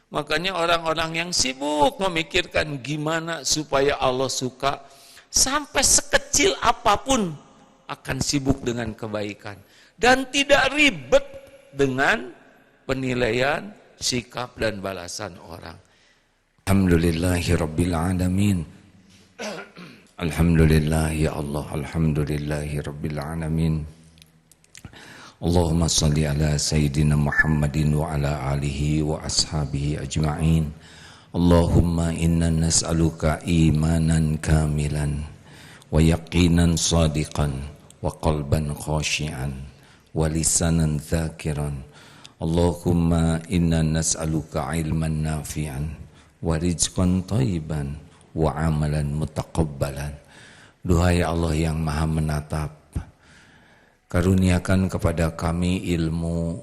Makanya orang-orang yang sibuk memikirkan gimana supaya Allah suka, sampai sekecil apapun akan sibuk dengan kebaikan. Dan tidak ribet dengan penilaian, sikap dan balasan orang. Alhamdulillahirabbil alamin. Alhamdulillah ya Allah, alhamdulillahirabbil alamin. Allahumma salli ala sayyidina Muhammadin wa ala alihi wa ashabihi ajma'in. Allahumma inna nas'aluka imanan kamilan wa yaqinan sadiqan wa qalban khashi'an wa lisanan dzakiran. Allahumma inna nas'aluka ilman nafi'an wa rizqan thayyiban wa amalan mutaqabbalan. Duhai Allah yang Maha menatap, karuniakan kepada kami ilmu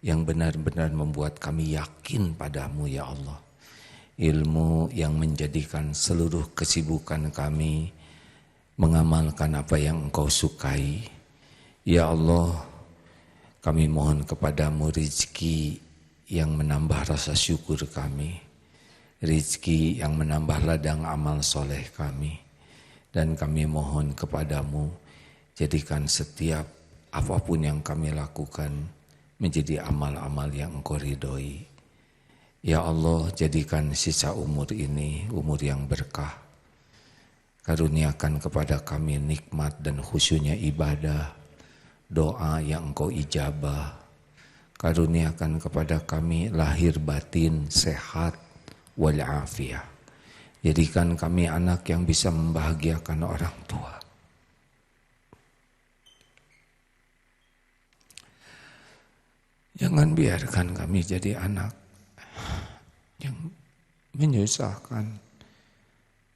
yang benar-benar membuat kami yakin padamu ya Allah. Ilmu yang menjadikan seluruh kesibukan kami mengamalkan apa yang Engkau sukai. Ya Allah, kami mohon kepadamu rezeki yang menambah rasa syukur kami, rezeki yang menambah ladang amal soleh kami. Dan kami mohon kepadamu, jadikan setiap apapun yang kami lakukan menjadi amal-amal yang Engkau ridhoi. Ya Allah, jadikan sisa umur ini umur yang berkah. Karuniakan kepada kami nikmat dan khusyunya ibadah, doa yang Engkau ijabah. Karuniakan kepada kami lahir batin sehat walafiat. Jadikan kami anak yang bisa membahagiakan orang tua. Jangan biarkan kami jadi anak yang menyusahkan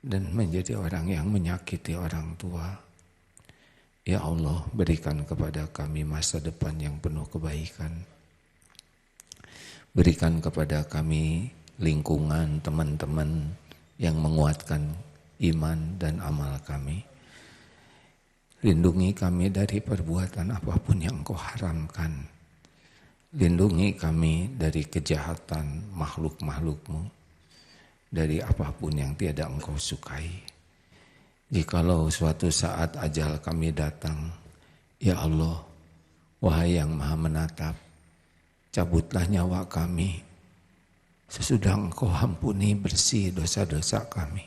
dan menjadi orang yang menyakiti orang tua. Ya Allah, berikan kepada kami masa depan yang penuh kebaikan. Berikan kepada kami lingkungan, teman-teman yang menguatkan iman dan amal kami. Lindungi kami dari perbuatan apapun yang Engkau haramkan. Lindungi kami dari kejahatan makhluk-makhluk-Mu, dari apapun yang tiada Engkau sukai. Jikalau suatu saat ajal kami datang, ya Allah, wahai yang Maha menatap, cabutlah nyawa kami sesudah Engkau ampuni bersih dosa-dosa kami.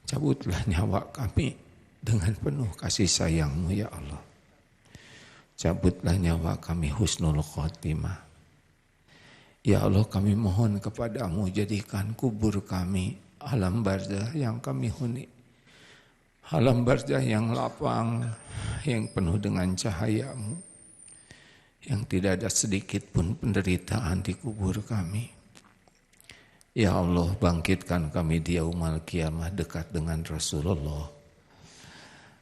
Cabutlah nyawa kami dengan penuh kasih sayang-Mu ya Allah. Cabutlah nyawa kami husnul khotimah. Ya Allah, kami mohon kepadamu, jadikan kubur kami alam barzah yang kami huni. Alam barzah yang lapang, yang penuh dengan cahaya-Mu. Yang tidak ada sedikit pun penderitaan di kubur kami. Ya Allah, bangkitkan kami di yaumul qiyamah dekat dengan Rasulullah.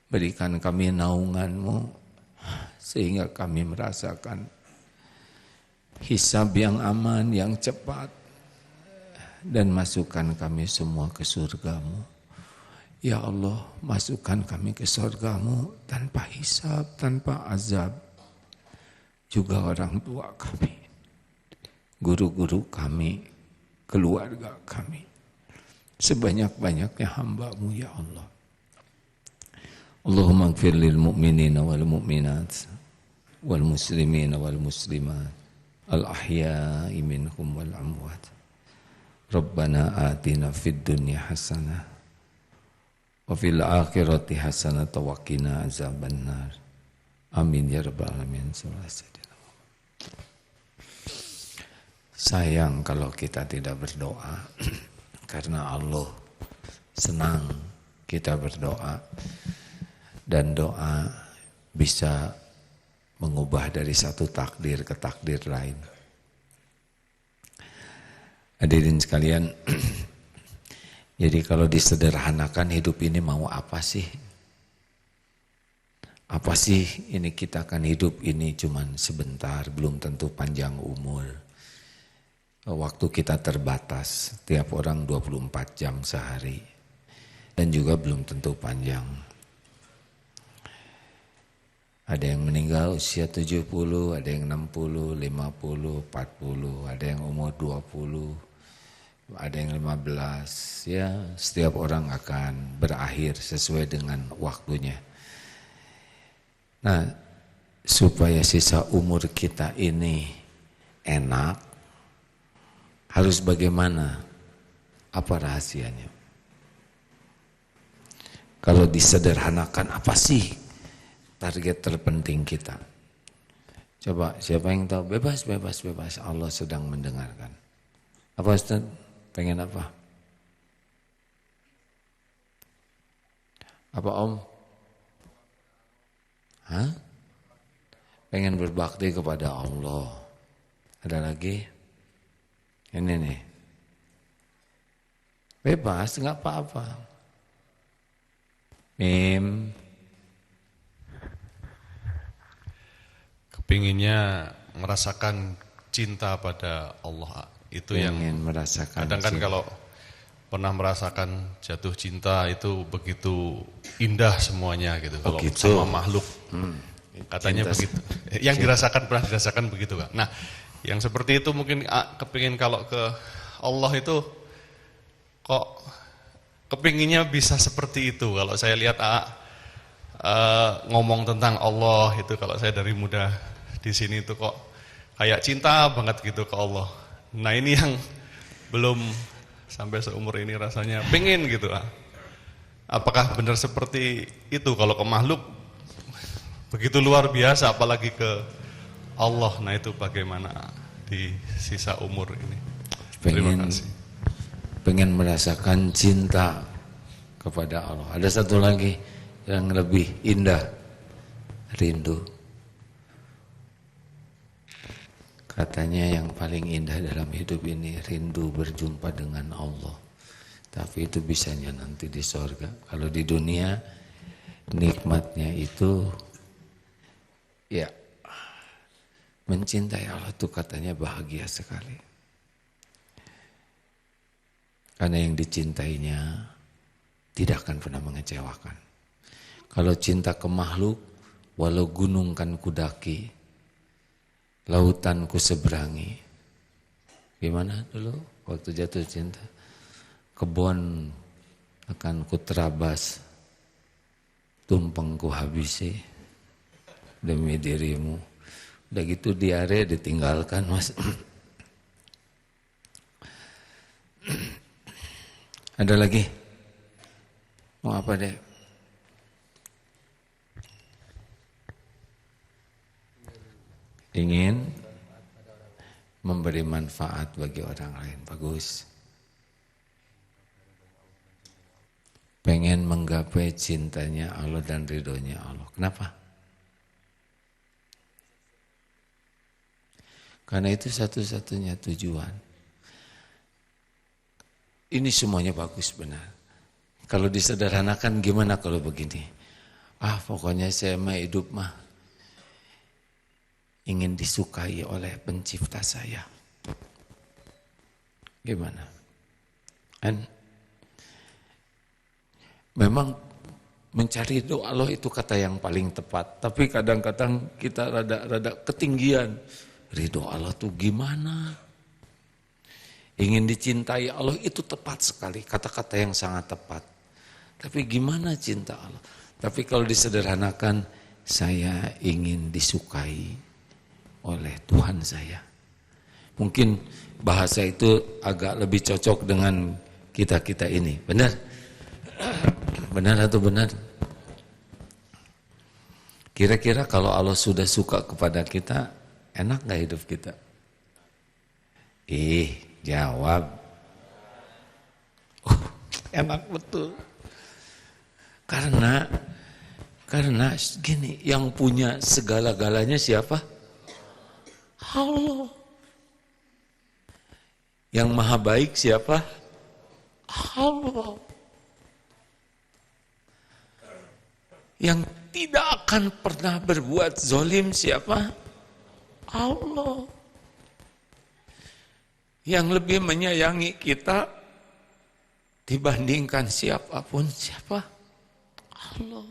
Berikan kami naungan-Mu sehingga kami merasakan hisab yang aman, yang cepat, dan masukkan kami semua ke surga-Mu. Ya Allah, masukkan kami ke surga-Mu tanpa hisab, tanpa azab. Juga orang tua kami, guru-guru kami, keluarga kami, sebanyak-banyaknya hamba-Mu ya Allah. Allahumma ighfir lil mu'minina wal mu'minat wal muslimina wal muslimat al ahya'i minhum wal amwat. Rabbana atina fid dunya hasanah wa fil akhirati hasanah wa qina azabannar. Amin ya rabbal alamin. Sayang kalau kita tidak berdoa, karena Allah senang kita berdoa, dan doa bisa mengubah dari satu takdir ke takdir lain. Hadirin sekalian, jadi kalau disederhanakan hidup ini mau apa sih? Apa sih ini, kita akan hidup ini cuman sebentar, belum tentu panjang umur. Waktu kita terbatas, tiap orang 24 jam sehari, dan juga belum tentu panjang. Ada yang meninggal usia 70, ada yang 60, 50, 40, ada yang umur 20, ada yang 15. Ya, setiap orang akan berakhir sesuai dengan waktunya. Nah, supaya sisa umur kita ini enak, harus bagaimana? Apa rahasianya? Kalau disederhanakan, apa sih target terpenting kita? Coba, siapa yang tahu? Bebas. Allah sedang mendengarkan. Apa Ustaz? Pengen apa? Apa Om? Hah? Pengen berbakti kepada Allah. Ada lagi? Ini nih. Bebas, enggak apa-apa. Kepinginnya merasakan cinta pada Allah. Itu yang merasakan kadang kan kalau pernah merasakan jatuh cinta itu begitu indah semuanya gitu. Kalau sama makhluk katanya cinta, begitu. Yang dirasakan pernah dirasakan begitu kan. Nah, yang seperti itu mungkin kepingin kalau ke Allah itu kok kepinginnya bisa seperti itu. Kalau saya lihat ngomong tentang Allah itu, kalau saya dari muda di sini itu kok kayak cinta banget gitu ke Allah. Nah ini yang belum sampai seumur ini rasanya pengen gitu. Apakah benar seperti itu? Kalau ke makhluk begitu luar biasa, apalagi ke Allah. Nah itu bagaimana di sisa umur ini? Terima kasih. Pengen merasakan cinta kepada Allah. Ada satu lagi yang lebih indah, rindu. Katanya yang paling indah dalam hidup ini rindu berjumpa dengan Allah. Tapi itu bisanya nanti di sorga. Kalau di dunia nikmatnya itu ya mencintai Allah itu katanya bahagia sekali. Karena yang dicintainya tidak akan pernah mengecewakan. Kalau cinta ke makhluk, walau gunung kan kudaki, lautan ku seberangi. Gimana dulu waktu jatuh cinta? Kebun akan ku terabas, tumpeng ku habisi demi dirimu. Udah gitu diare ditinggalkan Mas. Ada lagi? Mau apa deh? Ingin memberi manfaat bagi orang lain. Bagus. Pengen menggapai cintanya Allah dan ridhonya Allah. Kenapa? Karena itu satu-satunya tujuan. Ini semuanya bagus benar. Kalau disederhanakan gimana kalau begini? Pokoknya saya mah hidup mah ingin disukai oleh pencipta saya. Gimana? Kan? Memang mencari ridho Allah itu kata yang paling tepat. Tapi kadang-kadang kita rada ketinggian. Ridho Allah tuh gimana? Ingin dicintai Allah itu tepat sekali. Kata-kata yang sangat tepat. Tapi gimana cinta Allah? Tapi kalau disederhanakan, saya ingin disukai oleh Tuhan saya. Mungkin bahasa itu agak lebih cocok dengan kita-kita ini. Benar? Benar atau benar? Kira-kira kalau Allah sudah suka kepada kita, enak gak hidup kita? Jawab. Enak betul. Karena gini, yang punya segala-galanya siapa? Allah. Yang maha baik siapa? Allah. Yang tidak akan pernah berbuat zalim siapa? Allah. Yang lebih menyayangi kita dibandingkan siapapun siapa? Allah.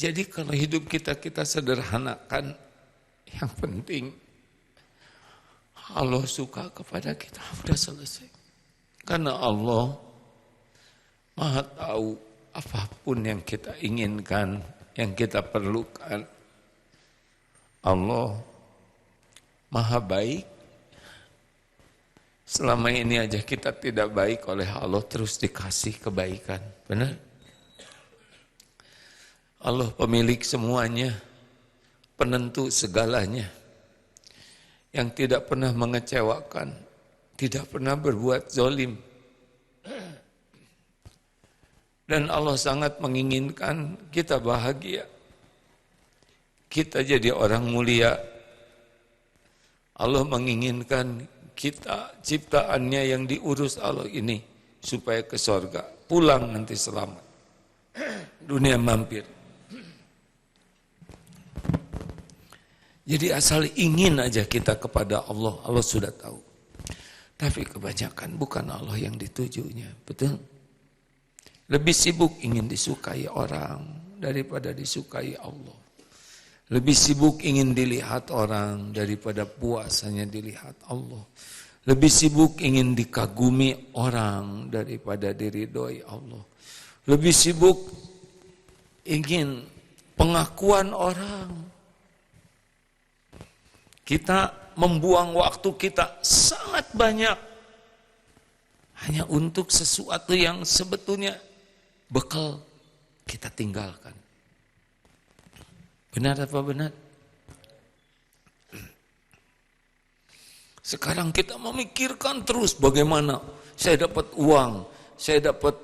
Jadi kalau hidup kita sederhanakan, yang penting Allah suka kepada kita, sudah selesai. Karena Allah Maha tahu apapun yang kita inginkan, yang kita perlukan. Allah Maha baik. Selama ini aja kita tidak baik, oleh Allah terus dikasih kebaikan. Benar? Allah pemilik semuanya, penentu segalanya, yang tidak pernah mengecewakan, tidak pernah berbuat zalim. Dan Allah sangat menginginkan kita bahagia, kita jadi orang mulia. Allah menginginkan kita, ciptaannya yang diurus Allah ini, supaya ke surga, pulang nanti selamat. Dunia mampir. Jadi asal ingin aja kita kepada Allah, Allah sudah tahu. Tapi kebanyakan bukan Allah yang ditujunya, betul? Lebih sibuk ingin disukai orang daripada disukai Allah. Lebih sibuk ingin dilihat orang daripada puas hanya dilihat Allah. Lebih sibuk ingin dikagumi orang daripada diridhoi Allah. Lebih sibuk ingin pengakuan orang. Kita membuang waktu kita sangat banyak hanya untuk sesuatu yang sebetulnya bekal kita tinggalkan. Benar apa benar? Sekarang kita memikirkan terus bagaimana saya dapat uang, saya dapat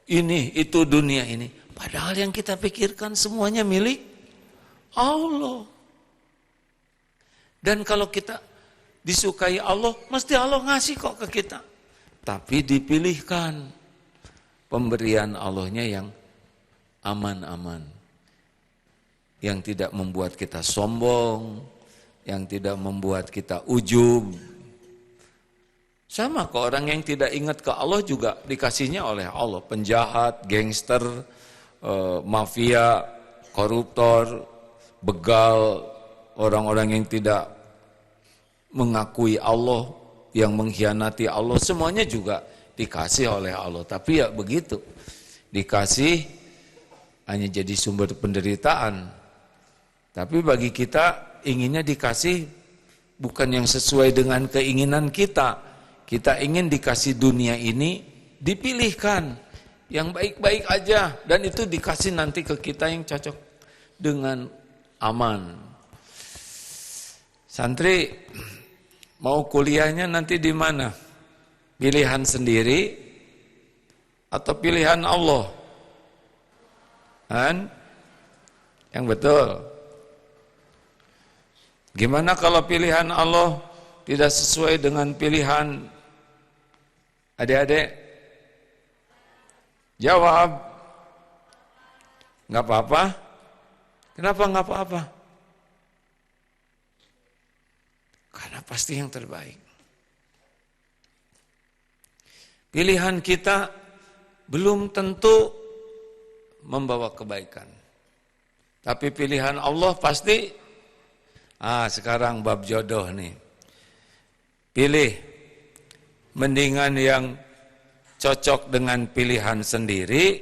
ini, itu dunia ini. Padahal yang kita pikirkan semuanya milik Allah. Dan kalau kita disukai Allah, mesti Allah ngasih kok ke kita. Tapi dipilihkan pemberian Allahnya yang aman-aman. Yang tidak membuat kita sombong, yang tidak membuat kita ujub. Sama ke orang yang tidak ingat ke Allah juga dikasihnya oleh Allah. Penjahat, gangster, mafia, koruptor, begal, orang-orang yang tidak mengakui Allah, yang mengkhianati Allah, semuanya juga dikasih oleh Allah. Tapi ya begitu, dikasih hanya jadi sumber penderitaan. Tapi bagi kita inginnya dikasih bukan yang sesuai dengan keinginan kita. Kita ingin dikasih dunia ini, dipilihkan yang baik-baik aja, dan itu dikasih nanti ke kita yang cocok dengan aman. Santri mau kuliahnya nanti di mana? Pilihan sendiri atau pilihan Allah? Kan? Yang betul. Gimana kalau pilihan Allah tidak sesuai dengan pilihan adik-adik? Jawab. Enggak apa-apa. Kenapa enggak apa-apa? Karena pasti yang terbaik. Pilihan kita belum tentu membawa kebaikan. Tapi pilihan Allah pasti. Sekarang bab jodoh nih. Pilih mendingan yang cocok dengan pilihan sendiri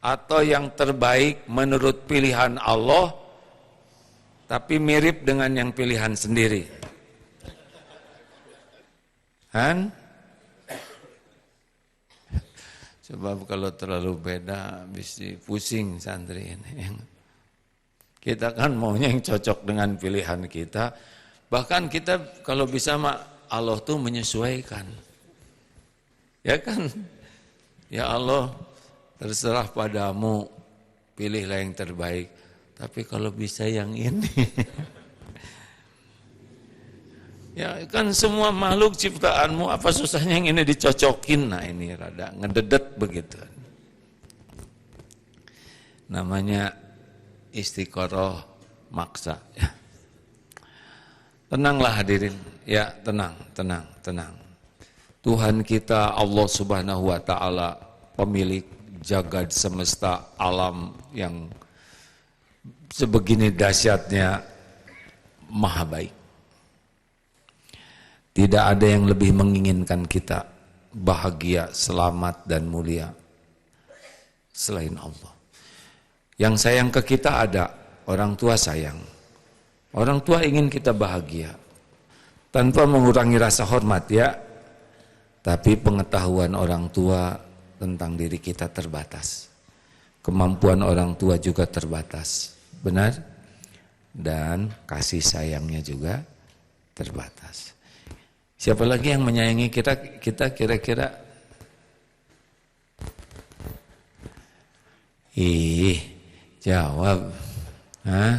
atau yang terbaik menurut pilihan Allah tapi mirip dengan yang pilihan sendiri. Kan? Sebab kalau terlalu beda bisa pusing santri ini. Kita kan maunya yang cocok dengan pilihan kita. Bahkan kita kalau bisa Allah tuh menyesuaikan. Ya kan? Ya Allah, terserah padamu, pilihlah yang terbaik. Tapi kalau bisa yang ini. Ya kan semua makhluk ciptaanmu, apa susahnya yang ini dicocokin. Nah ini rada ngededet begitu. Namanya istiqoroh maksa. Ya. Tenanglah hadirin, ya tenang. Tuhan kita Allah Subhanahu wa taala pemilik jagad semesta alam yang sebegini dahsyatnya maha baik. Tidak ada yang lebih menginginkan kita bahagia, selamat dan mulia selain Allah. Yang sayang ke kita ada, orang tua sayang. Orang tua ingin kita bahagia tanpa mengurangi rasa hormat ya. Tapi pengetahuan orang tua tentang diri kita terbatas. Kemampuan orang tua juga terbatas. Benar? Dan kasih sayangnya juga terbatas. Siapa lagi yang menyayangi kita kira-kira? Jawab. Hah?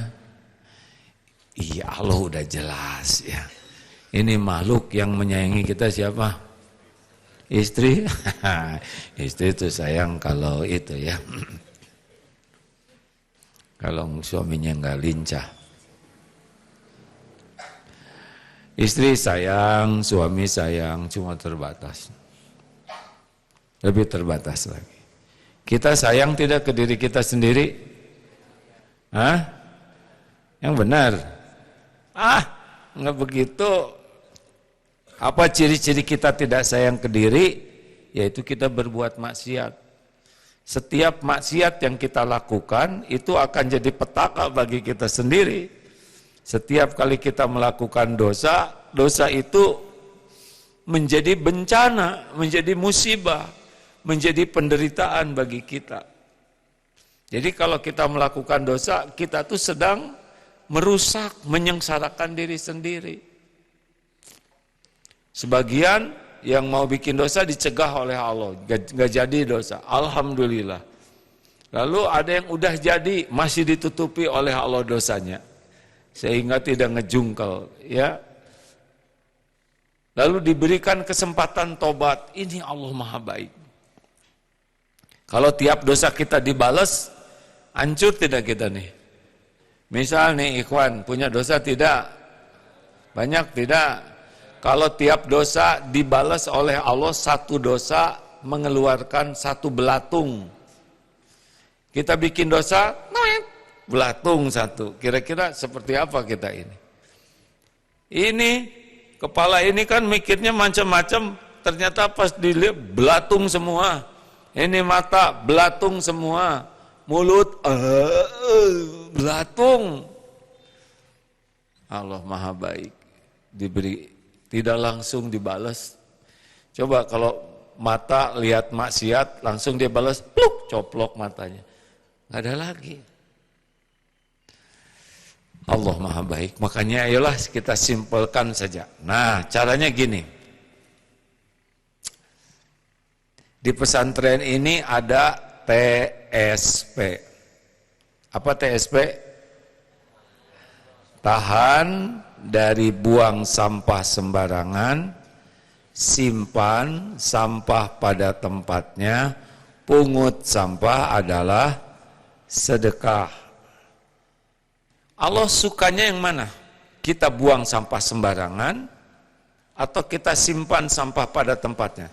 Iya, Allah udah jelas ya. Ini makhluk yang menyayangi kita siapa? Istri. Istri itu sayang kalau itu ya. Kalau suaminya nggak lincah. Istri sayang, suami sayang, cuma terbatas. Lebih terbatas lagi. Kita sayang tidak ke diri kita sendiri? Hah? Yang benar? Nggak begitu. Apa ciri-ciri kita tidak sayang ke diri? Yaitu kita berbuat maksiat. Setiap maksiat yang kita lakukan, itu akan jadi petaka bagi kita sendiri. Setiap kali kita melakukan dosa, dosa itu menjadi bencana, menjadi musibah, menjadi penderitaan bagi kita. Jadi kalau kita melakukan dosa, kita tuh sedang merusak, menyengsarakan diri sendiri. Sebagian yang mau bikin dosa dicegah oleh Allah, gak jadi dosa, alhamdulillah. Lalu ada yang udah jadi, masih ditutupi oleh Allah dosanya. Sehingga tidak ngejungkel ya. Lalu diberikan kesempatan tobat. Ini Allah maha baik. Kalau tiap dosa kita dibalas, hancur tidak kita nih? Misal nih ikhwan punya dosa tidak? Banyak tidak? Kalau tiap dosa dibalas oleh Allah, satu dosa mengeluarkan satu belatung. Kita bikin dosa, belatung satu. Kira-kira seperti apa kita ini? Ini kepala ini kan mikirnya macam-macam, ternyata pas dilihat belatung semua. Ini mata belatung semua, mulut belatung. Allah maha baik, diberi tidak langsung dibalas. Coba kalau mata lihat maksiat langsung dia balas, pluk, coplok matanya, nggak ada lagi. Allah maha baik, makanya ayolah kita simpelkan saja. Nah, caranya gini. Di pesantren ini ada TSP. Apa TSP? Tahan dari buang sampah sembarangan, simpan sampah pada tempatnya, pungut sampah adalah sedekah. Allah sukanya yang mana? Kita buang sampah sembarangan atau kita simpan sampah pada tempatnya?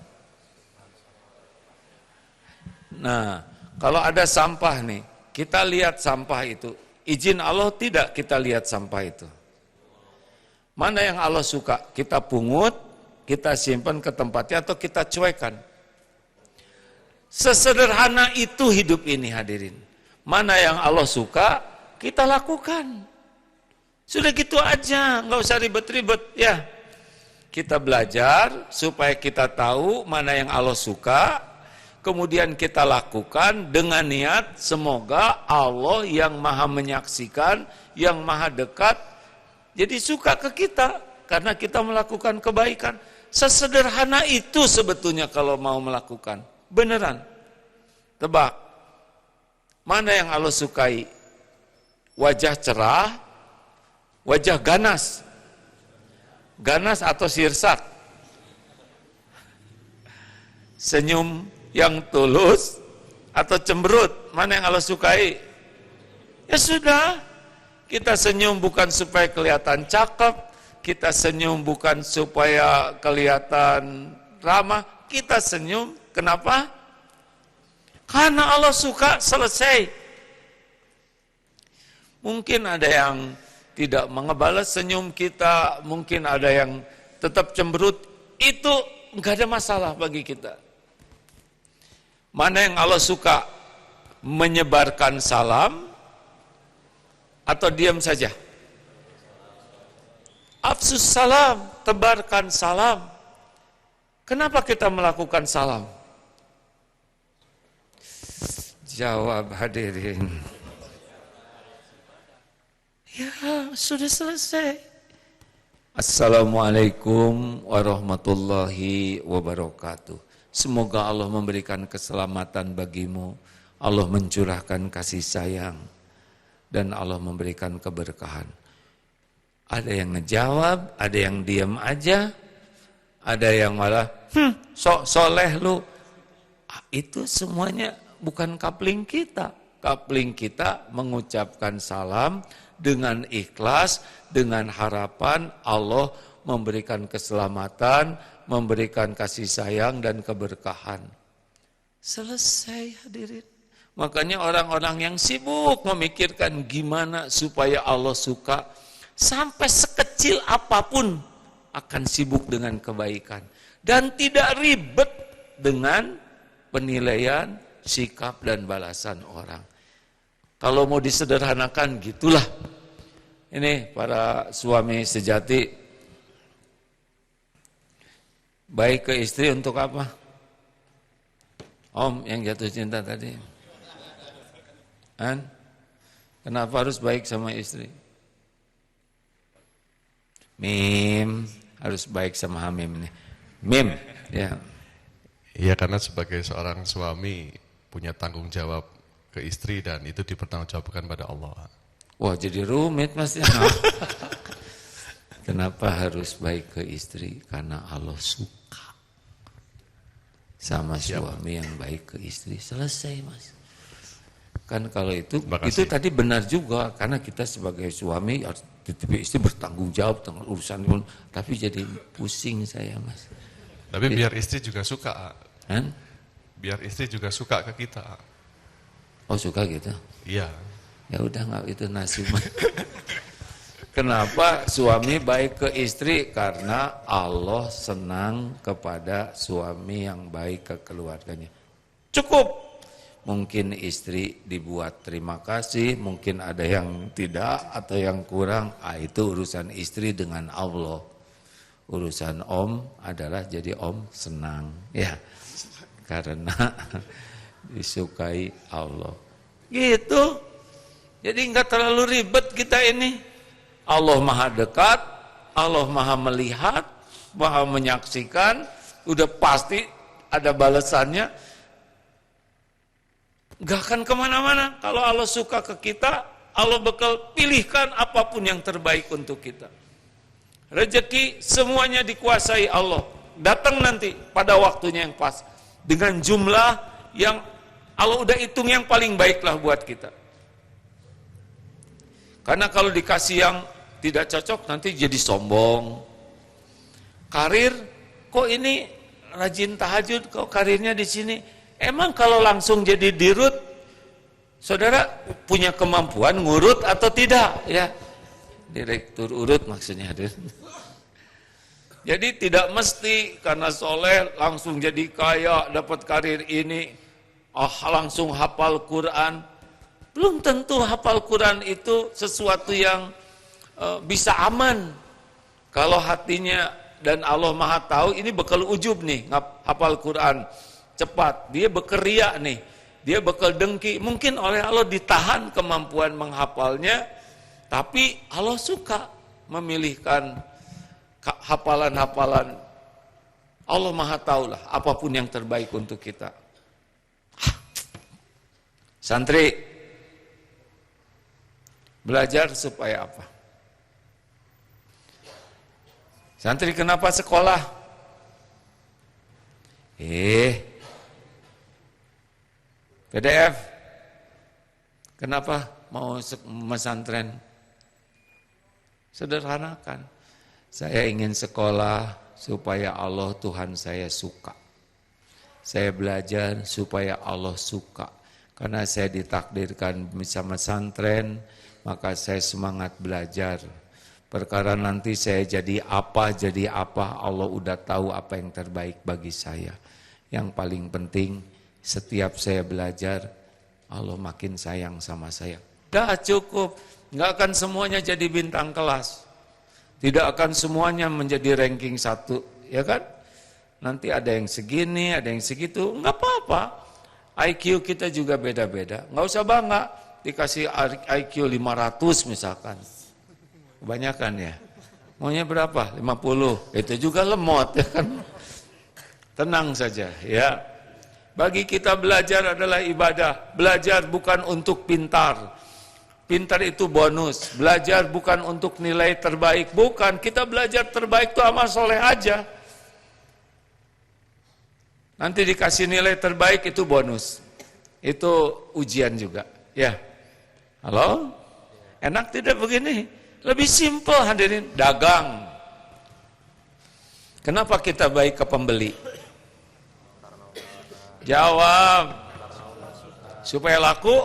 Nah, kalau ada sampah nih, kita lihat sampah itu. Izin Allah tidak kita lihat sampah itu. Mana yang Allah suka? Kita pungut, kita simpan ke tempatnya atau kita cuekan? Sesederhana itu hidup ini hadirin. Mana yang Allah suka, kita lakukan. Sudah gitu aja, nggak usah ribet-ribet ya. Kita belajar supaya kita tahu mana yang Allah suka, kemudian kita lakukan dengan niat semoga Allah yang maha menyaksikan, yang maha dekat, jadi suka ke kita karena kita melakukan kebaikan. Sesederhana itu sebetulnya kalau mau melakukan. Beneran. Tebak. Mana yang Allah sukai? Wajah cerah, wajah ganas. Ganas atau sirsak? Senyum yang tulus atau cemberut? Mana yang Allah sukai? Ya sudah, kita senyum bukan supaya kelihatan cakep, kita senyum bukan supaya kelihatan ramah, kita senyum kenapa? Karena Allah suka, selesai. Mungkin ada yang tidak mengebalas senyum kita, mungkin ada yang tetap cemberut, itu enggak ada masalah bagi kita. Mana yang Allah suka? Menyebarkan salam atau diam saja? Afsus salam, tebarkan salam. Kenapa kita melakukan salam? Jawab hadirin. Ya, sudah selesai. Assalamualaikum warahmatullahi wabarakatuh. Semoga Allah memberikan keselamatan bagimu. Allah mencurahkan kasih sayang. Dan Allah memberikan keberkahan. Ada yang ngejawab, ada yang diam aja. Ada yang malah, sok soleh lu. Itu semuanya bukan kapling kita. Kapling kita mengucapkan salam dengan ikhlas, dengan harapan Allah memberikan keselamatan, memberikan kasih sayang dan keberkahan. Selesai hadirin. Makanya orang-orang yang sibuk memikirkan gimana supaya Allah suka, sampai sekecil apapun akan sibuk dengan kebaikan. Dan tidak ribet dengan penilaian, sikap dan balasan orang. Kalau mau disederhanakan gitulah. Ini para suami sejati, baik ke istri untuk apa? Om yang jatuh cinta tadi. Kenapa harus baik sama istri? Mim, harus baik sama Hamim nih. Mim, ya. Iya, karena sebagai seorang suami punya tanggung jawab ke istri dan itu dipertanggungjawabkan pada Allah. Wah, jadi rumit Mas. Kenapa harus baik ke istri? Karena Allah suka sama suami yang baik ke istri. Selesai Mas. Kan kalau itu tadi benar juga, karena kita sebagai suami harus istri bertanggung jawab tentang urusan pun, tapi jadi pusing saya Mas. Tapi biar istri juga suka. Kan? Biar istri juga suka ke kita. Oh, suka gitu? Iya. Ya udah, nggak itu nasib. Kenapa suami baik ke istri? Karena Allah senang kepada suami yang baik ke keluarganya. Cukup. Mungkin istri dibuat terima kasih, mungkin ada yang tidak atau yang kurang. Itu urusan istri dengan Allah. Urusan om adalah jadi om senang, ya, karena disukai Allah. Gitu. Jadi enggak terlalu ribet kita ini. Allah Maha dekat, Allah Maha melihat, Maha menyaksikan, udah pasti ada balasannya. Enggak akan kemana-mana. Kalau Allah suka ke kita, Allah bakal pilihkan apapun yang terbaik untuk kita. Rezeki semuanya dikuasai Allah. Datang nanti pada waktunya yang pas. Dengan jumlah yang Allah udah hitung yang paling baiklah buat kita. Karena kalau dikasih yang tidak cocok nanti jadi sombong. Karir, kok ini rajin tahajud, kok karirnya di sini? Emang kalau langsung jadi dirut, saudara punya kemampuan ngurut atau tidak? Ya, direktur urut maksudnya. Jadi tidak mesti karena soleh langsung jadi kaya, dapat karir ini, langsung hafal Quran. Belum tentu hafal Quran itu sesuatu yang bisa aman. Kalau hatinya dan Allah Maha tahu, ini bakal ujub nih, hafal Quran cepat, dia bekeria nih, dia bakal dengki, mungkin oleh Allah ditahan kemampuan menghafalnya, tapi Allah suka memilihkan hafalan-hafalan. Allah Maha tahu lah apapun yang terbaik untuk kita. Santri belajar supaya apa? Santri kenapa sekolah? PDF, kenapa mau mesantren? Sederhanakan. Saya ingin sekolah supaya Allah Tuhan saya suka. Saya belajar supaya Allah suka. Karena saya ditakdirkan bersama santren, maka saya semangat belajar. Perkara nanti saya jadi apa, Allah udah tahu apa yang terbaik bagi saya. Yang paling penting, setiap saya belajar, Allah makin sayang sama saya. Dah cukup, nggak akan semuanya jadi bintang kelas. Tidak akan semuanya menjadi ranking 1, ya kan? Nanti ada yang segini, ada yang segitu, nggak apa-apa. IQ kita juga beda-beda, nggak usah bangga. Dikasih IQ 500 misalkan, kebanyakan ya. Maunya berapa? 50, itu juga lemot ya kan. Tenang saja ya. Bagi kita belajar adalah ibadah. Belajar bukan untuk pintar. Pintar itu bonus. Belajar bukan untuk nilai terbaik. Bukan, kita belajar terbaik itu amal soleh aja. Nanti dikasih nilai terbaik itu bonus. Itu ujian juga. Ya. Halo? Enak tidak begini? Lebih simpel hadirin. Dagang. Kenapa kita baik ke pembeli? Jawab. Supaya laku?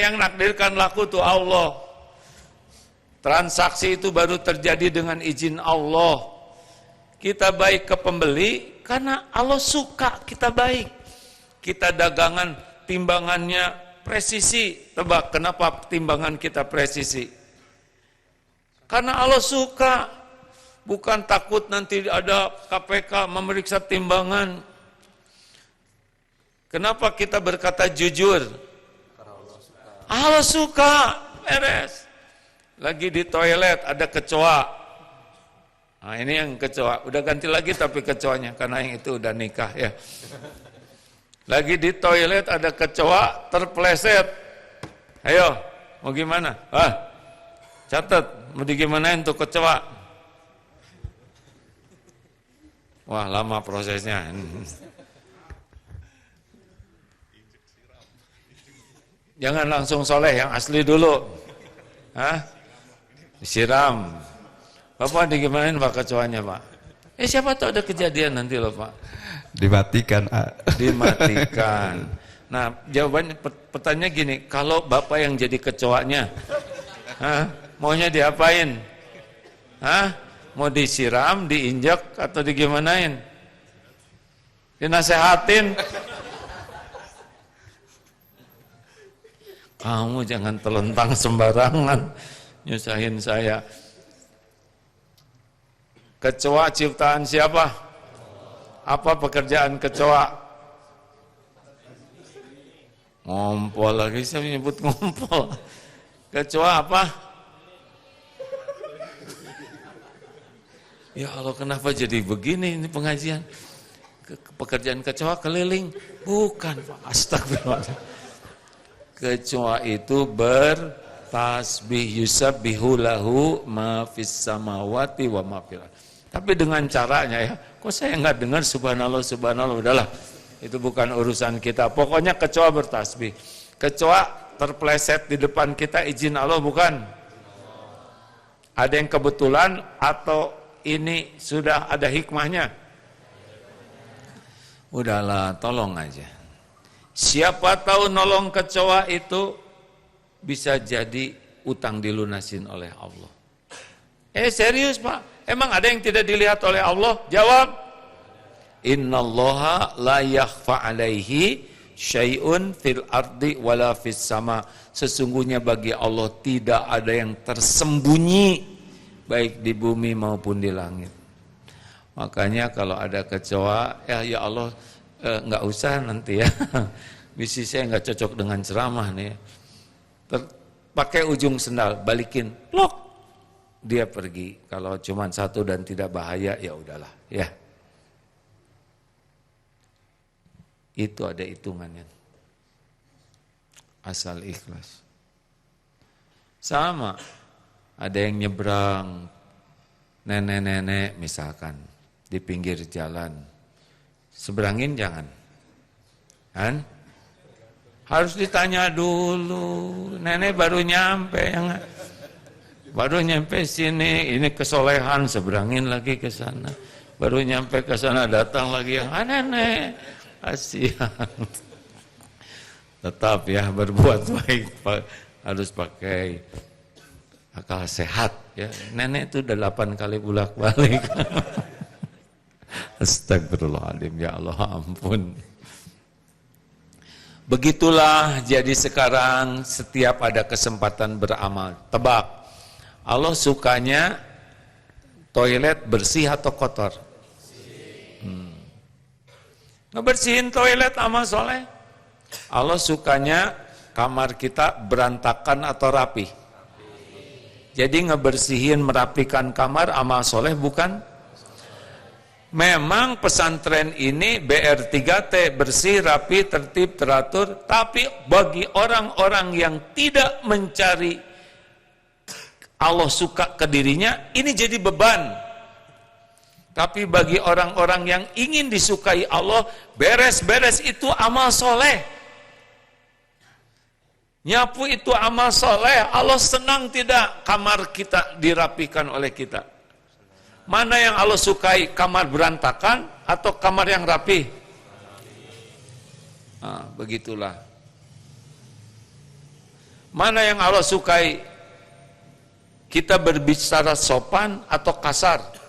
Yang nakdirkan laku tuh Allah. Transaksi itu baru terjadi dengan izin Allah. Kita baik ke pembeli karena Allah suka kita baik. Kita dagangan timbangannya presisi. Tebak kenapa timbangan kita presisi? Karena Allah suka. Bukan takut nanti ada KPK memeriksa timbangan. Kenapa kita berkata jujur? Allah suka. Beres. Lagi di toilet ada kecoa. Nah ini yang kecoa, udah ganti lagi tapi kecoanya, karena yang itu udah nikah ya. Lagi di toilet ada kecoa, terpleset. Ayo, mau gimana? Catat, mau digimanain tuh kecoa? Wah lama prosesnya. Jangan langsung soleh, yang asli dulu. Siram. Bapak digimanain Pak kecoanya Pak? Siapa tahu ada kejadian nanti loh Pak. Dimatikan. Dimatikan. Nah jawabannya pertanyaannya gini, kalau Bapak yang jadi kecoanya, maunya diapain? Mau disiram, diinjak atau digimanain? Dinasehatin? Kamu jangan telentang sembarangan, nyusahin saya. Kecoa ciptaan siapa? Apa pekerjaan kecoa? Ngompol lagi, saya menyebut ngompol. Kecoa apa? Ya Allah, kenapa jadi begini ini pengajian? Pekerjaan kecoa keliling? Bukan Pak, astagfirullah. Kecoa itu bertasbih, yusabbihu lahu ma fis samawati wa ma fil ardh. Tapi dengan caranya ya, kok saya nggak dengar subhanallah, subhanallah, udahlah. Itu bukan urusan kita. Pokoknya kecoa bertasbih. Kecoa terpleset di depan kita, izin Allah bukan? Ada yang kebetulan atau ini sudah ada hikmahnya? Udahlah, tolong aja. Siapa tahu nolong kecoa itu bisa jadi utang dilunasin oleh Allah. Serius Pak? Emang ada yang tidak dilihat oleh Allah? Jawab. Innallaha la yakhfa alaihi syai'un fil ardi wala fis sama. Sesungguhnya bagi Allah tidak ada yang tersembunyi baik di bumi maupun di langit. Makanya kalau ada kecoa, ya Allah nggak usah nanti ya. Bisnis saya nggak cocok dengan ceramah nih. Pakai ujung sendal, balikin, plok. Dia pergi. Kalau cuma satu dan tidak bahaya, ya udahlah, ya. Itu ada hitungannya. Asal ikhlas. Sama, ada yang nyebrang, nenek-nenek misalkan, di pinggir jalan. Seberangin jangan. Kan? Harus ditanya dulu, nenek baru nyampe, baru nyampe sini, ini kesolehan, seberangin lagi ke sana. Baru nyampe ke sana datang lagi yang aneh-aneh. Kasihan. Tetap ya berbuat baik harus pakai akal sehat ya. Nenek itu 8 kali bolak-balik. Astagfirullahaladzim, ya Allah ampun. Begitulah jadi sekarang setiap ada kesempatan beramal. Tebak, Allah sukanya toilet bersih atau kotor? Ngebersihin toilet amal soleh. Allah sukanya kamar kita berantakan atau rapi. Jadi ngebersihin, merapikan kamar amal soleh bukan? Memang pesantren ini BR3T, bersih, rapi, tertib, teratur. Tapi bagi orang-orang yang tidak mencari Allah suka ke dirinya, ini jadi beban. Tapi bagi orang-orang yang ingin disukai Allah, beres-beres itu amal soleh. Nyapu itu amal soleh. Allah senang tidak kamar kita dirapikan oleh kita? Mana yang Allah sukai, kamar berantakan atau kamar yang rapi? Nah, begitulah. Mana yang Allah sukai, kita berbicara sopan atau kasar?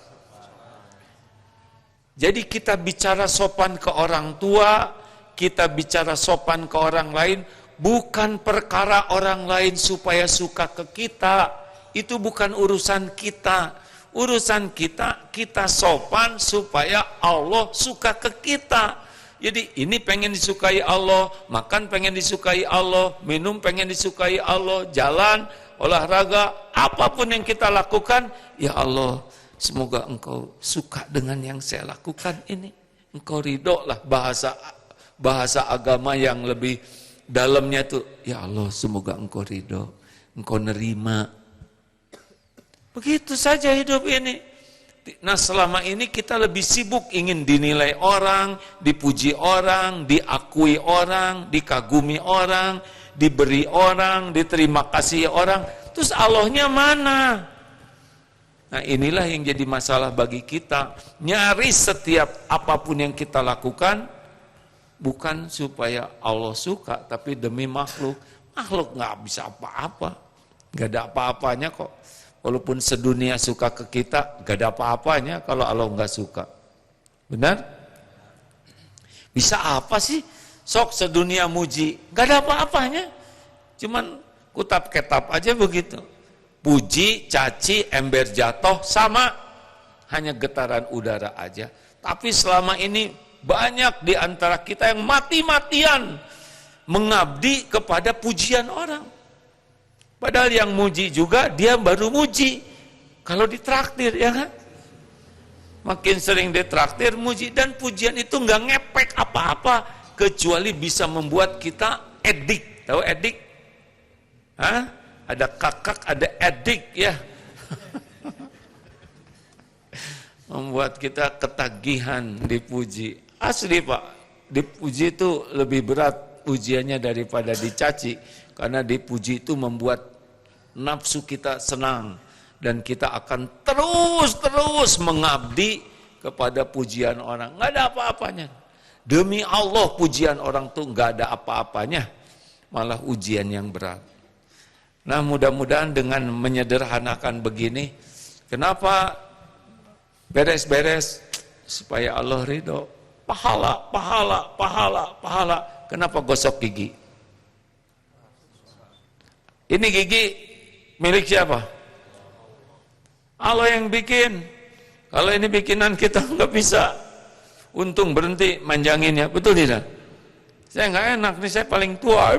Jadi kita bicara sopan ke orang tua, kita bicara sopan ke orang lain, bukan perkara orang lain supaya suka ke kita. Itu bukan urusan kita. Urusan kita, kita sopan supaya Allah suka ke kita. Jadi ini pengen disukai Allah, makan pengen disukai Allah, minum pengen disukai Allah, jalan, olahraga, apapun yang kita lakukan, ya Allah, semoga engkau suka dengan yang saya lakukan ini. Engkau ridho lah, bahasa agama yang lebih dalamnya tuh, ya Allah semoga engkau ridho, engkau nerima. Begitu saja hidup ini. Nah selama ini kita lebih sibuk ingin dinilai orang, dipuji orang, diakui orang, dikagumi orang, diberi orang, diterima kasih orang. Terus Allahnya mana? Nah inilah yang jadi masalah bagi kita. Nyaris setiap apapun yang kita lakukan, bukan supaya Allah suka, tapi demi makhluk. Makhluk gak bisa apa-apa. Gak ada apa-apanya kok. Walaupun sedunia suka ke kita, gak ada apa-apanya kalau Allah nggak suka. Benar? Bisa apa sih? Sok sedunia muji, gak ada apa-apanya. Cuman kutap ketap aja begitu. Puji, caci, ember jatuh, sama. Hanya getaran udara aja. Tapi selama ini banyak di antara kita yang mati-matian mengabdi kepada pujian orang. Padahal yang muji juga dia baru muji kalau ditraktir, ya kan? Makin sering ditraktir, muji, dan pujian itu nggak ngepek apa-apa kecuali bisa membuat kita edik. Tahu edik? Hah? Ada kakak, ada edik ya. Membuat kita ketagihan dipuji. Asli Pak, dipuji itu lebih berat ujiannya daripada dicaci, karena dipuji itu membuat nafsu kita senang dan kita akan terus mengabdi kepada pujian orang. Nggak ada apa-apanya. Demi Allah pujian orang tuh nggak ada apa-apanya, malah ujian yang berat. Nah mudah-mudahan dengan menyederhanakan begini, kenapa beres-beres supaya Allah ridho. Pahala. Kenapa gosok gigi? Ini gigi milik siapa? Allah yang bikin. Kalau ini bikinan kita nggak bisa. Untung berhenti manjanginnya, betul tidak? Saya nggak enak nih, saya paling tua.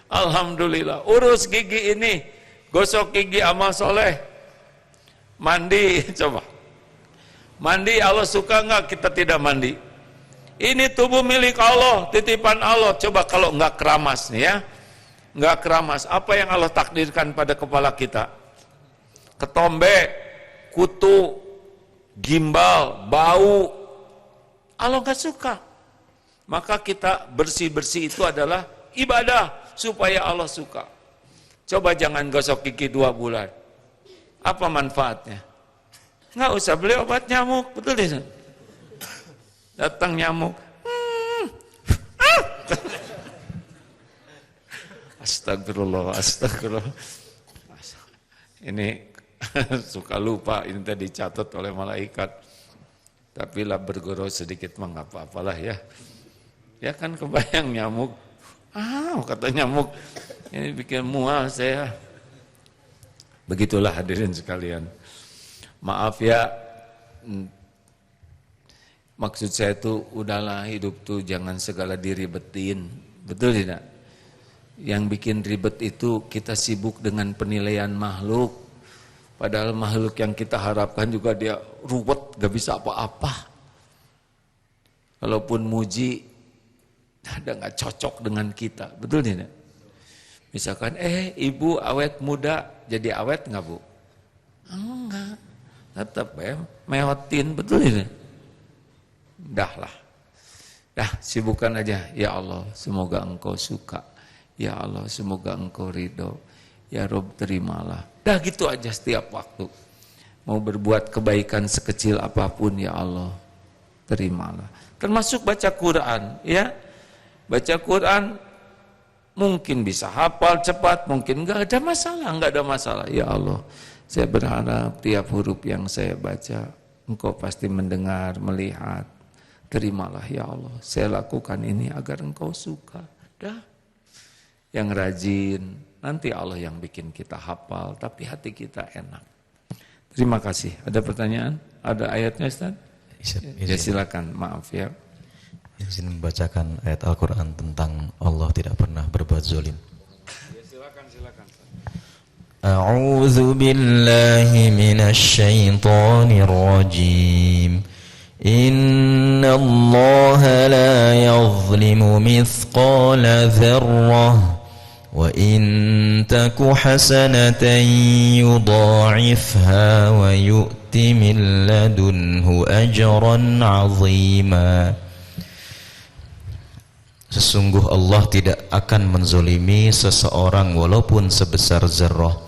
Alhamdulillah, urus gigi ini, gosok gigi amal soleh. Mandi, coba. Mandi Allah suka nggak kita tidak mandi? Ini tubuh milik Allah, titipan Allah. Coba kalau nggak keramas nih ya. Nggak keramas, apa yang Allah takdirkan pada kepala kita? Ketombe, kutu, gimbal, bau. Allah nggak suka. Maka kita bersih-bersih itu adalah ibadah supaya Allah suka. Coba jangan gosok gigi 2 bulan. Apa manfaatnya? nggak usah beli obat nyamuk, betul ya? Datang nyamuk, astagfirullah, astagfirullah. Ini suka lupa, ini tadi dicatat oleh malaikat. Tapi lah bergurau sedikit mah nggak apa-apalah ya. Ya kan kebayang nyamuk. Kata nyamuk, ini bikin mual saya. Begitulah hadirin sekalian. Maaf ya, maksud saya tuh udahlah hidup tuh jangan segala diribetin. Betul tidak? Yang bikin ribet itu kita sibuk dengan penilaian makhluk. Padahal makhluk yang kita harapkan juga dia ruwet, gak bisa apa-apa. Kalaupun muji, ada gak cocok dengan kita. Betul tidak? Misalkan, ibu awet muda, jadi awet gak bu? Enggak. Tetap ya, meotin, betul tidak? Dah lah. Dah, sibukkan aja. Ya Allah, semoga engkau suka. Ya Allah, semoga engkau ridho. Ya Rob, terimalah. Dah gitu aja setiap waktu. Mau berbuat kebaikan sekecil apapun, ya Allah, terimalah. Termasuk baca Quran, ya. Baca Quran mungkin bisa hafal cepat, mungkin enggak ada masalah, enggak ada masalah. Ya Allah, saya berharap tiap huruf yang saya baca, engkau pasti mendengar, melihat. Terimalah ya Allah, saya lakukan ini agar engkau suka. Dah. Yang rajin, nanti Allah yang bikin kita hafal, tapi hati kita enak. Terima kasih. Ada pertanyaan? Ada ayatnya, Ustaz? Ya silakan, maaf ya. Izin membacakan ayat Al-Quran tentang Allah tidak pernah berbuat zalim. Ya silakan. A'udzu billahi minasy syaithanir rajim. Inna Allah la yadhlimu mithqala dzarrah. وَإِن تَكُ حَسَنَةً يُضَاعِفْهَا وَيُؤْتِ مِن لَّدُنْهُ أَجْرًا عَظِيمًا. Sesungguh Allah tidak akan menzolimi seseorang walaupun sebesar zarrah,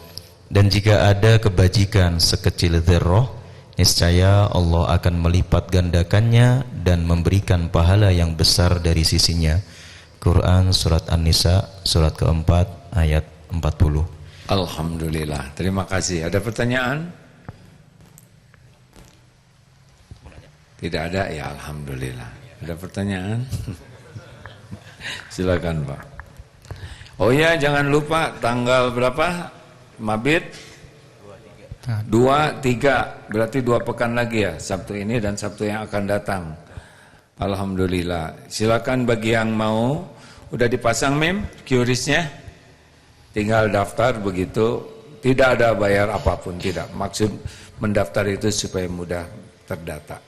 dan jika ada kebajikan sekecil zarrah, niscaya Allah akan melipat gandakannya dan memberikan pahala yang besar dari sisinya. Quran Surat An-Nisa Surat keempat ayat 40. Alhamdulillah, terima kasih. Ada pertanyaan? Tidak ada ya, Alhamdulillah. Ada pertanyaan? Silakan Pak. Oh ya, jangan lupa tanggal berapa? Mabit? 2, 3, berarti 2 pekan lagi ya, Sabtu ini dan Sabtu yang akan datang. Alhamdulillah. Silakan bagi yang mau, udah dipasang mem QRIS-nya, tinggal daftar begitu, tidak ada bayar apapun, tidak. Maksud mendaftar itu supaya mudah terdata.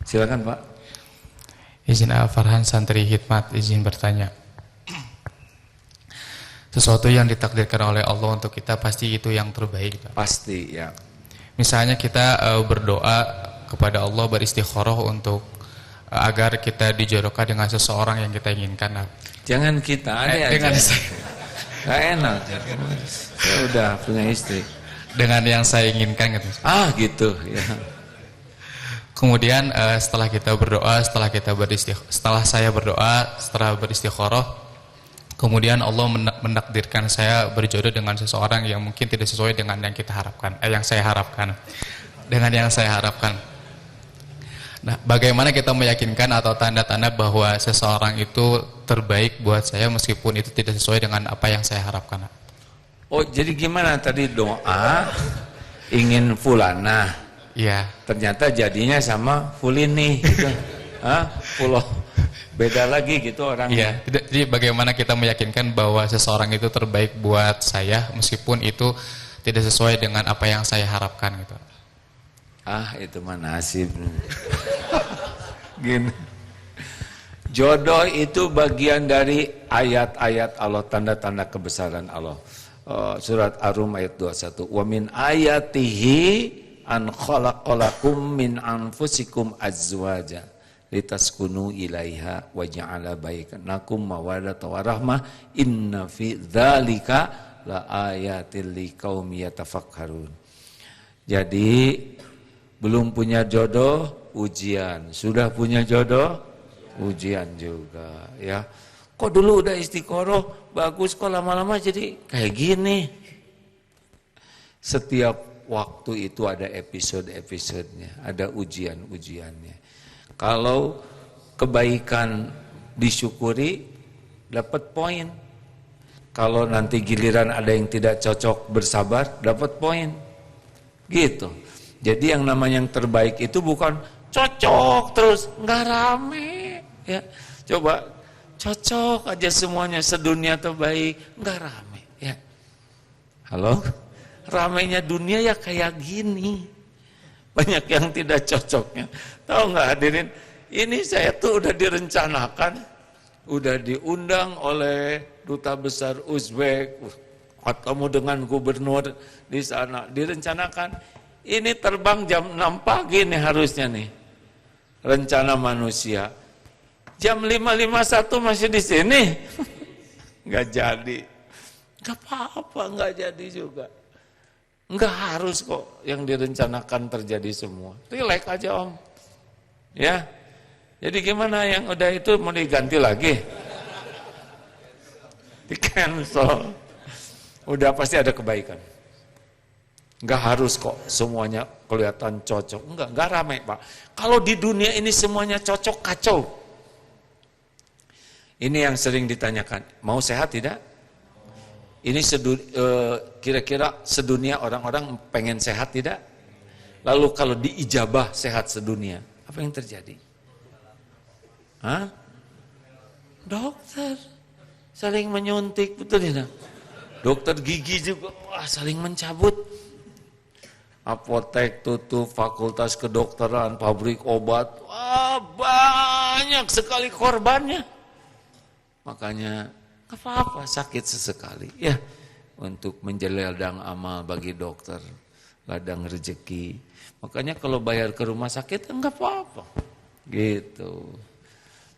Silakan Pak. Izin Farhan Santri Hikmat, izin bertanya. Sesuatu yang ditakdirkan oleh Allah untuk kita pasti itu yang terbaik. Pasti ya. Misalnya kita berdoa kepada Allah, beristikharah untuk agar kita dijodohkan dengan seseorang yang kita inginkan. Jangan kita, ada dengan aja. Gak enak. Saya udah punya istri. Dengan yang saya inginkan gitu. Gitu ya. Kemudian setelah kita berdoa, setelah saya berdoa, setelah beristikharah, kemudian Allah menakdirkan saya berjodoh dengan seseorang yang mungkin tidak sesuai dengan yang kita harapkan, yang saya harapkan. Dengan yang saya harapkan. Nah, bagaimana kita meyakinkan atau tanda-tanda bahwa seseorang itu terbaik buat saya meskipun itu tidak sesuai dengan apa yang saya harapkan? Oh, jadi gimana tadi doa ingin fulana? Iya. Ternyata jadinya sama fulini gitu. Fuloh. Beda lagi gitu orangnya. Iya. Jadi bagaimana kita meyakinkan bahwa seseorang itu terbaik buat saya meskipun itu tidak sesuai dengan apa yang saya harapkan gitu. Itu mah nasib. Gini. Jodoh itu bagian dari ayat-ayat Allah, tanda-tanda kebesaran Allah. Surat Ar-Rum ayat 21. Wa min ayatihi an khalaqalakum min anfusikum azwaja litaskunu ilaiha wa ja'ala bainakum mawaddatan wa rahmah inna fi dzalika la ayatil liqaumi yatafakkarun. Jadi belum punya jodoh, ujian. Sudah punya jodoh, ujian juga ya. Kok dulu udah istiqoroh, bagus, kok lama-lama jadi kayak gini. Setiap waktu itu ada episode-episodenya, ada ujian-ujiannya. Kalau kebaikan disyukuri, dapat poin. Kalau nanti giliran ada yang tidak cocok, bersabar, dapat poin. Gitu. Jadi yang namanya yang terbaik itu bukan cocok terus, nggak rame. Ya, coba cocok aja semuanya, sedunia terbaik, nggak rame. Ya, halo, ramenya dunia ya kayak gini. Banyak yang tidak cocoknya. Tahu nggak hadirin? Ini saya tuh udah direncanakan, udah diundang oleh duta besar Uzbek, ketemu dengan gubernur di sana, direncanakan. Ini terbang jam 6 pagi nih harusnya nih, rencana manusia. Jam 5.51 masih di sini, nggak jadi. Nggak apa-apa, nggak jadi juga. Nggak harus kok yang direncanakan terjadi semua. Relax aja om, ya. Jadi gimana yang udah itu mau diganti lagi? Di cancel. Udah pasti ada kebaikan. Enggak harus kok semuanya kelihatan cocok. Enggak rame Pak. Kalau di dunia ini semuanya cocok, kacau. Ini yang sering ditanyakan, mau sehat tidak? Ini kira-kira sedunia orang-orang pengen sehat tidak? Lalu kalau diijabah sehat sedunia, apa yang terjadi? Hah? Dokter saling menyuntik, betul tidak? Dokter gigi juga, wah saling mencabut. Apotek tutup, fakultas kedokteran, pabrik obat, wah banyak sekali korbannya. Makanya gak apa-apa sakit sesekali ya, untuk menjadi ladang amal bagi dokter, ladang rezeki. Makanya kalau bayar ke rumah sakit enggak apa-apa gitu.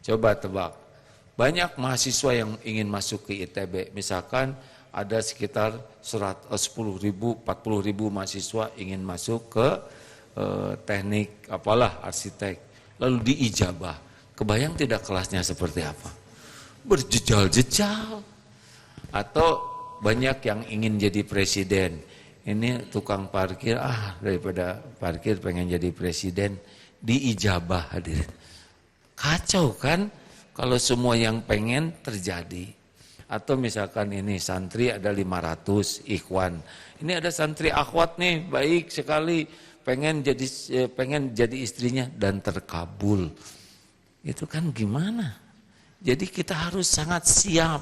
Coba tebak, banyak mahasiswa yang ingin masuk ke ITB, misalkan ada sekitar 10.000, 40.000 mahasiswa ingin masuk ke teknik apalah, arsitek, lalu diijabah. Kebayang tidak kelasnya seperti apa? Berjejal-jejal. Atau banyak yang ingin jadi presiden, ini tukang parkir, daripada parkir pengen jadi presiden, diijabah hadirin. Kacau kan kalau semua yang pengen terjadi. Atau misalkan ini santri ada 500 ikhwan, ini ada santri akhwat nih baik sekali, pengen jadi istrinya dan terkabul. Itu kan gimana? Jadi kita harus sangat siap.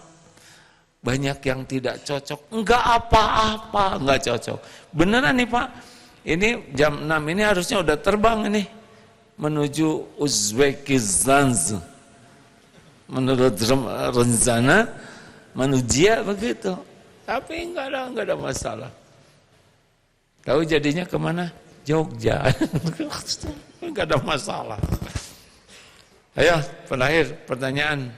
Banyak yang tidak cocok, enggak apa-apa, enggak cocok. Beneran nih Pak, ini jam 6 ini harusnya udah terbang ini menuju Uzbekistan. Menurut rencana manusia begitu, tapi enggak ada masalah. Tahu jadinya kemana? Jogja. Enggak ada masalah. Ayo, penakhir pertanyaan.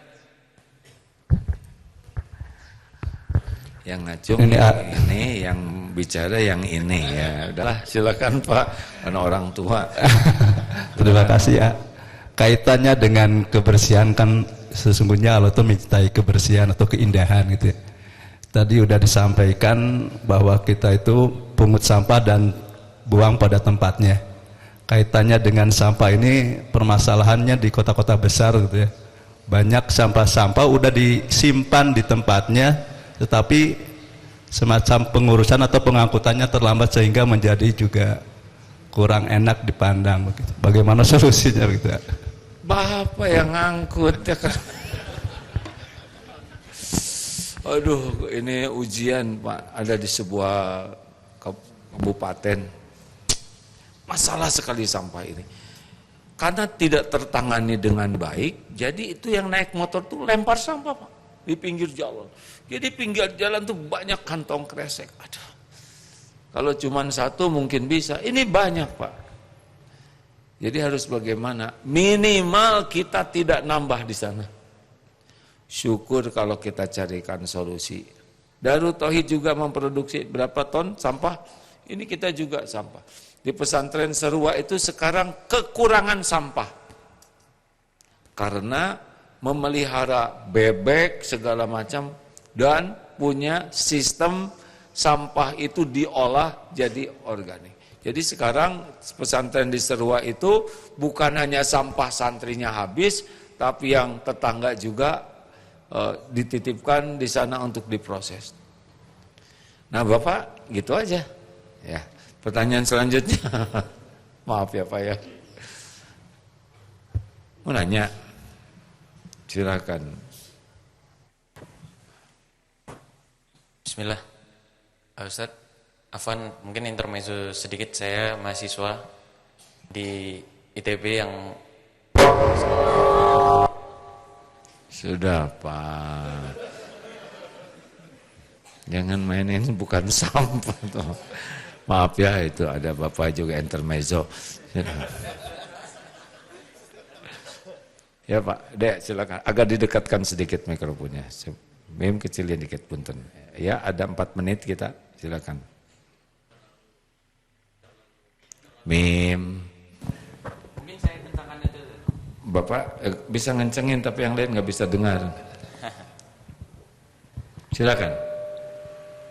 Yang ngacung ini, yang bicara yang ini ya. Udahlah, silakan Pak, karena orang tua. Terima kasih ya. Kaitannya dengan kebersihan kan sesungguhnya Allah itu mencintai kebersihan atau keindahan gitu ya. Tadi udah disampaikan bahwa kita itu pungut sampah dan buang pada tempatnya. Kaitannya dengan sampah ini permasalahannya di kota-kota besar gitu ya. Banyak sampah-sampah udah disimpan di tempatnya, tetapi semacam pengurusan atau pengangkutannya terlambat sehingga menjadi juga kurang enak dipandang begitu. Bagaimana solusinya begitu ya? Bapak yang ngangkut ya kan. Aduh, ini ujian Pak, ada di sebuah kabupaten. Masalah sekali sampah ini. Karena tidak tertangani dengan baik, jadi itu yang naik motor tuh lempar sampah Pak di pinggir jalan. Jadi pinggir jalan tuh banyak kantong kresek. Aduh. Kalau cuma satu mungkin bisa, ini banyak Pak. Jadi harus bagaimana? Minimal kita tidak nambah di sana. Syukur kalau kita carikan solusi. Darut Tauhid juga memproduksi berapa ton sampah? Ini kita juga sampah. Di pesantren Serua itu sekarang kekurangan sampah. Karena memelihara bebek segala macam dan punya sistem sampah itu diolah jadi organik. Jadi sekarang pesantren di Serua itu bukan hanya sampah santrinya habis, tapi yang tetangga juga dititipkan di sana untuk diproses. Nah Bapak, gitu aja. Ya, pertanyaan selanjutnya. Maaf ya Pak ya. Mau nanya? Silakan. Bismillah. Ustaz, Afwan, mungkin intermezzo sedikit, saya mahasiswa di ITB yang sudah Pak. Jangan mainin bukan sampah toh. Maaf ya, itu ada Bapak juga intermezzo. Ya Pak, Dek silakan. Agak didekatkan sedikit mikrofonnya. Mim kecilin dikit punten. Ya, ada 4 menit kita, silakan. Mim. mungkin saya kencangkan itu. Bapak bisa ngencengin tapi yang lain nggak bisa dengar. Silakan.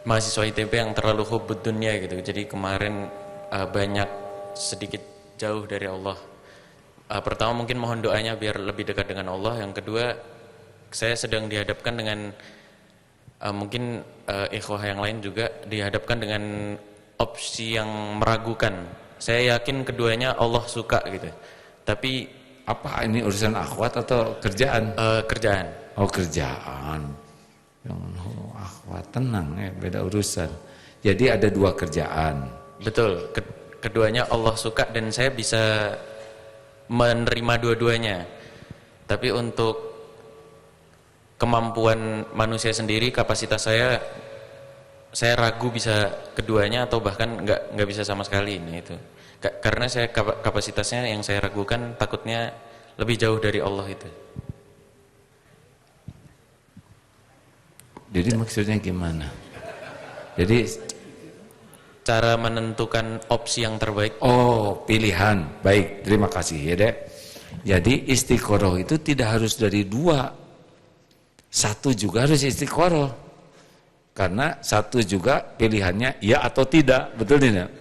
Mahasiswa ITB yang terlalu hubud dunia gitu. Jadi kemarin banyak sedikit jauh dari Allah. Pertama mungkin mohon doanya biar lebih dekat dengan Allah. Yang kedua, saya sedang dihadapkan dengan mungkin ikhwah yang lain juga dihadapkan dengan opsi yang meragukan. Saya yakin keduanya Allah suka gitu. Tapi Apa ini urusan akhwat atau kerjaan? kerjaan. Oh kerjaan. Akhwat tenang ya, beda urusan. Jadi ada 2 kerjaan. Betul, keduanya Allah suka dan saya bisa menerima dua-duanya. Tapi untuk kemampuan manusia sendiri, kapasitas saya ragu bisa keduanya atau bahkan nggak bisa sama sekali ini itu. Karena saya kapasitasnya yang saya ragukan takutnya lebih jauh dari Allah itu. Jadi maksudnya gimana? Jadi Cara menentukan opsi yang terbaik. oh pilihan. Baik, terima kasih ya Dek. Jadi istiqoroh itu tidak harus dari 2. 1 juga harus istiqoroh. Karena 1 juga pilihannya ya atau tidak. Betul tidak?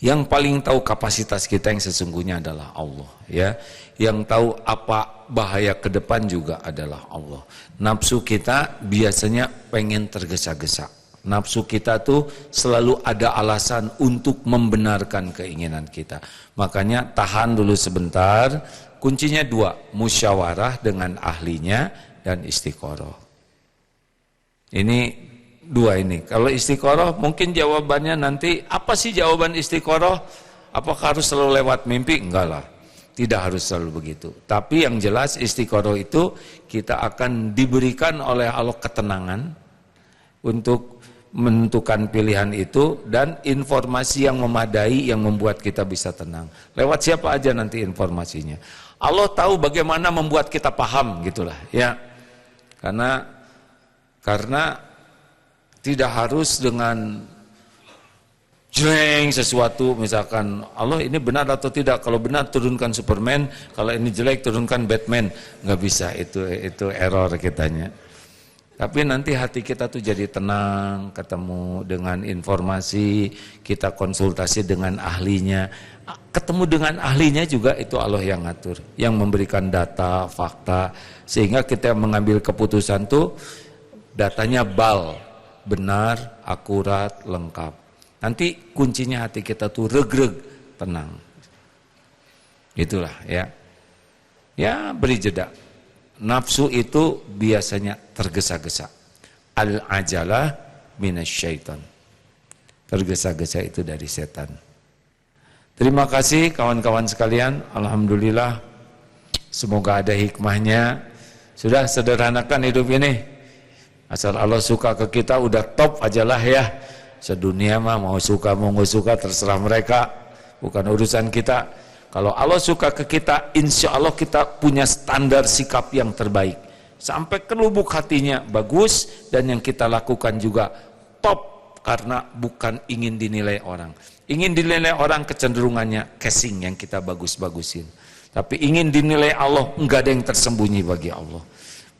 Yang paling tahu kapasitas kita yang sesungguhnya adalah Allah ya. Yang tahu apa bahaya ke depan juga adalah Allah. Nafsu kita biasanya pengen tergesa-gesa. Nafsu kita tuh selalu ada alasan untuk membenarkan keinginan kita. Makanya tahan dulu sebentar. Kuncinya 2, musyawarah dengan ahlinya dan istiqoroh. Ini 2 ini. Kalau istiqoroh mungkin jawabannya nanti, apa sih jawaban istiqoroh? Apakah harus selalu lewat mimpi? Enggak lah. Tidak harus selalu begitu. Tapi yang jelas istiqoroh itu kita akan diberikan oleh Allah ketenangan untuk menentukan pilihan itu dan informasi yang memadai yang membuat kita bisa tenang. Lewat siapa aja nanti informasinya. Allah tahu bagaimana membuat kita paham gitulah ya. Karena tidak harus dengan jreng sesuatu, misalkan Allah ini benar atau tidak, kalau benar turunkan Superman, kalau ini jelek turunkan Batman. Nggak bisa, itu error kitanya. Tapi nanti hati kita tuh jadi tenang, ketemu dengan informasi, kita konsultasi dengan ahlinya. Ketemu dengan ahlinya juga itu Allah yang ngatur, yang memberikan data, fakta, sehingga kita mengambil keputusan tuh datanya benar, akurat, lengkap. Nanti kuncinya hati kita tuh regreg, tenang. Itulah ya. Ya beri jeda. Nafsu itu biasanya tergesa-gesa. Al-ajalah minasyaitan. Tergesa-gesa itu dari setan. Terima kasih kawan-kawan sekalian. Alhamdulillah. Semoga ada hikmahnya. Sudah sederhanakan hidup ini. Asal Allah suka ke kita udah top ajalah ya. Sedunia mah mau suka mau nggak suka terserah mereka. Bukan urusan kita. Kalau Allah suka ke kita, insya Allah kita punya standar sikap yang terbaik. Sampai ke lubuk hatinya bagus dan yang kita lakukan juga top Karena bukan ingin dinilai orang. Ingin dinilai orang kecenderungannya casing yang kita bagus-bagusin. Tapi ingin dinilai Allah, enggak ada yang tersembunyi bagi Allah.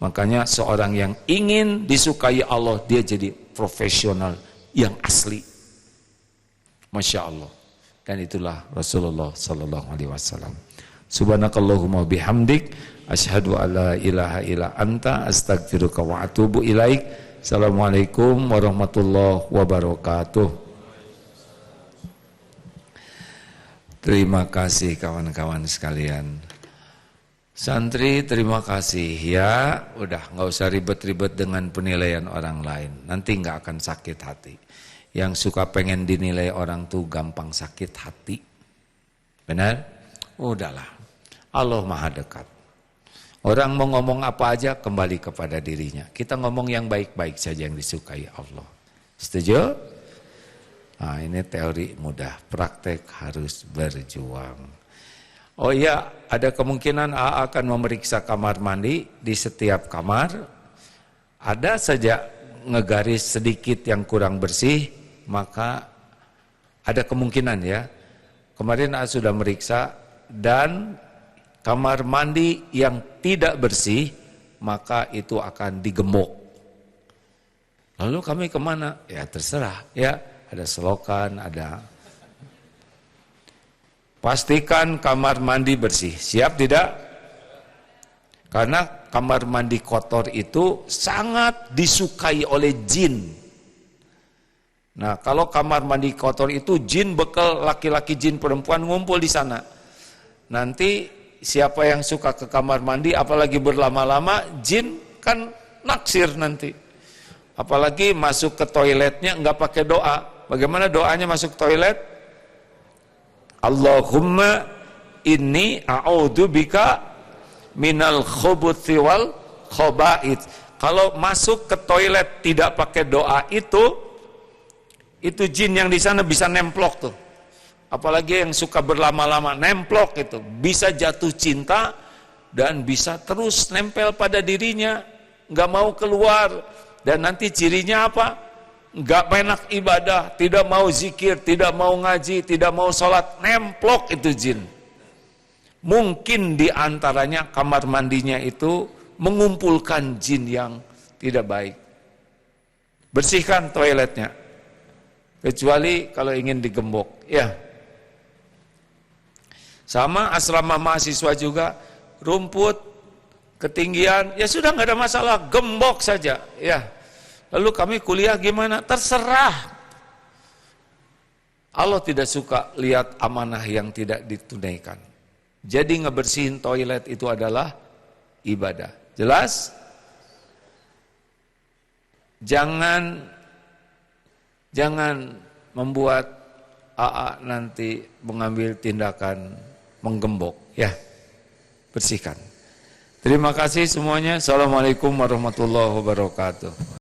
Makanya seorang yang ingin disukai Allah, dia jadi profesional yang asli. Masya Allah. Dan itulah Rasulullah sallallahu alaihi wasallam. Subhanakallahumma bihamdik asyhadu alla ilaha illa anta astaghfiruka wa atubu ilaik. Assalamualaikum warahmatullahi wabarakatuh. Terima kasih kawan-kawan sekalian. Santri terima kasih ya. Udah nggak usah ribet-ribet dengan penilaian orang lain. Nanti nggak akan sakit hati. Yang suka pengen dinilai orang tuh gampang sakit hati. Benar? Udahlah. Allah Maha dekat. Orang mau ngomong apa aja kembali kepada dirinya. Kita ngomong yang baik-baik saja yang disukai Allah. Setuju? Nah, ini teori mudah. Praktek harus berjuang. Oh iya, ada kemungkinan AA akan memeriksa kamar mandi di setiap kamar. Ada saja ngegaris sedikit yang kurang bersih, maka ada kemungkinan ya. Kemarin AA sudah meriksa dan kamar mandi yang tidak bersih, maka itu akan digembok. Lalu kami kemana? Ya terserah ya, ada selokan, ada. Pastikan kamar mandi bersih, siap tidak? Karena kamar mandi kotor itu sangat disukai oleh jin. Nah, kalau kamar mandi kotor itu jin bekal laki-laki jin perempuan ngumpul di sana. Nanti siapa yang suka ke kamar mandi apalagi berlama-lama jin kan naksir nanti. Apalagi masuk ke toiletnya enggak pakai doa. Bagaimana doanya masuk toilet? Allahumma inni a'udzubika minal khubuthi wal khaba'ith. Kalau masuk ke toilet tidak pakai doa itu jin yang di sana bisa nemplok tuh. Apalagi yang suka berlama-lama nemplok itu, bisa jatuh cinta dan bisa terus nempel pada dirinya, nggak mau keluar. Dan nanti cirinya apa? Nggak enak ibadah, tidak mau zikir, tidak mau ngaji, tidak mau sholat, nemplok itu jin. Mungkin diantaranya kamar mandinya itu mengumpulkan jin yang tidak baik. Bersihkan toiletnya. Kecuali kalau ingin digembok, ya. Sama asrama mahasiswa juga, rumput, ketinggian, ya sudah nggak ada masalah, gembok saja, ya. Lalu kami kuliah gimana? Terserah. Allah tidak suka lihat amanah yang tidak ditunaikan. Jadi ngebersihin toilet itu adalah ibadah. Jelas? Jangan membuat AA nanti mengambil tindakan menggembok, ya. Bersihkan. Terima kasih semuanya. Assalamualaikum warahmatullahi wabarakatuh.